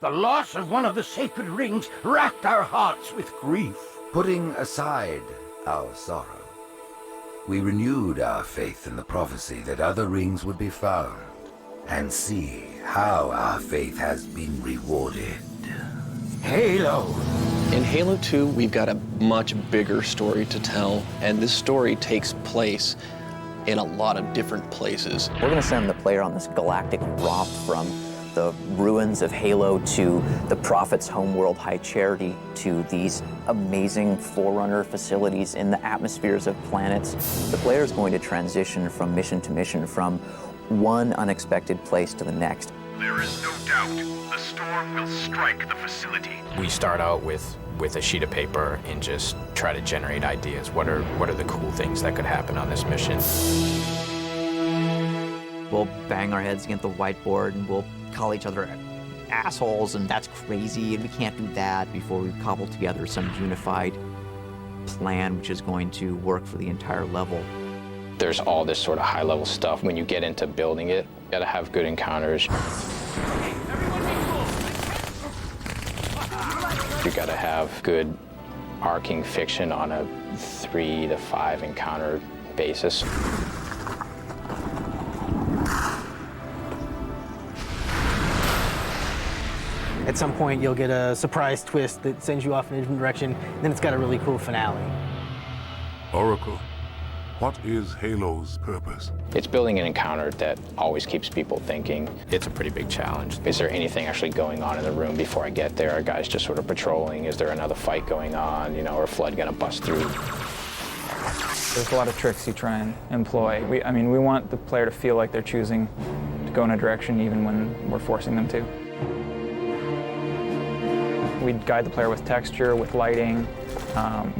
The loss of one of the sacred rings racked our hearts with grief. Putting aside our sorrow, we renewed our faith in the prophecy that other rings would be found, and see how our faith has been rewarded. Halo! In Halo 2, we've got a much bigger story to tell, and this story takes place in a lot of different places. We're going to send the player on this galactic romp from the ruins of Halo to the Prophet's homeworld, High Charity, to these amazing Forerunner facilities in the atmospheres of planets. The player is going to transition from mission to mission, from one unexpected place to the next. There is no doubt the storm will strike the facility. We start out with a sheet of paper and just try to generate ideas. What are the cool things that could happen on this mission? We'll bang our heads against the whiteboard and we'll call each other assholes, and that's crazy, and we can't do that, before we cobble together some unified plan which is going to work for the entire level. There's all this sort of high-level stuff. When you get into building it, you gotta have good encounters. You gotta have good arcing fiction on a 3 to 5 encounter basis. At some point, you'll get a surprise twist that sends you off in a different direction, and then it's got a really cool finale. Oracle, what is Halo's purpose? It's building an encounter that always keeps people thinking. It's a pretty big challenge. Is there anything actually going on in the room before I get there? Are guys just sort of patrolling? Is there another fight going on? You know, or a flood gonna bust through? There's a lot of tricks you try and employ. We want the player to feel like they're choosing to go in a direction even when we're forcing them to. We guide the player with texture, with lighting,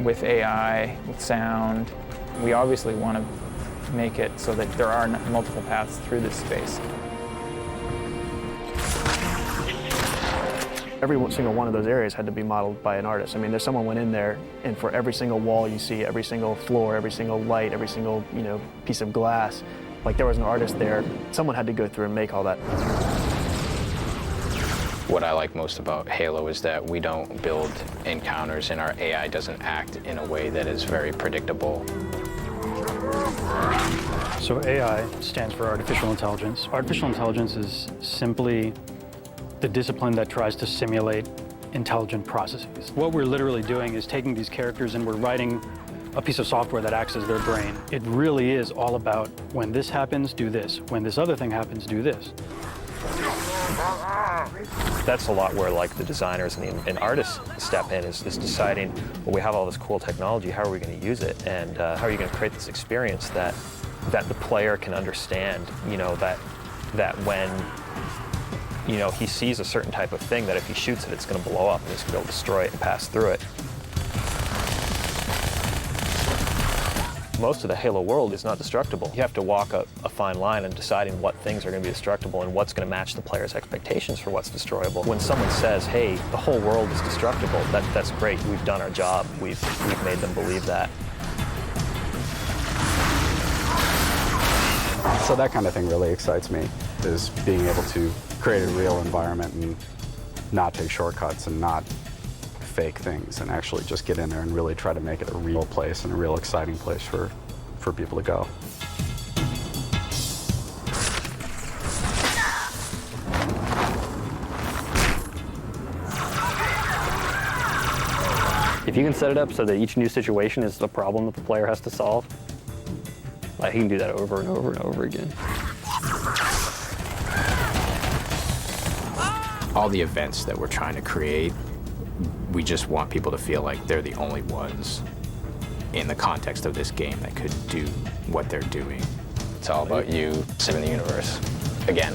with AI, with sound. We obviously want to make it so that there are multiple paths through this space. Every single one of those areas had to be modeled by an artist. I mean, there's someone went in there, and for every single wall you see, every single floor, every single light, every single piece of glass, like there was an artist there. Someone had to go through and make all that. What I like most about Halo is that we don't build encounters and our AI doesn't act in a way that is very predictable. So AI stands for artificial intelligence. Artificial intelligence is simply the discipline that tries to simulate intelligent processes. What we're literally doing is taking these characters and we're writing a piece of software that acts as their brain. It really is all about, when this happens, do this. When this other thing happens, do this. That's a lot where the designers and artists step in, is deciding, well, we have all this cool technology, how are we going to use it? And how are you going to create this experience that the player can understand, that when, he sees a certain type of thing, that if he shoots it, it's going to blow up and he's going to be able to destroy it and pass through it. Most of the Halo world is not destructible. You have to walk a fine line in deciding what things are going to be destructible and what's going to match the player's expectations for what's destroyable. When someone says, hey, the whole world is destructible, that's great. We've done our job. We've made them believe that. So that kind of thing really excites me, is being able to create a real environment and not take shortcuts and not fake things, and actually just get in there and really try to make it a real place and a real exciting place for people to go. If you can set it up so that each new situation is the problem that the player has to solve, he can do that over and over and over again. All the events that we're trying to create, we just want people to feel like they're the only ones in the context of this game that could do what they're doing. It's all about you saving the universe again.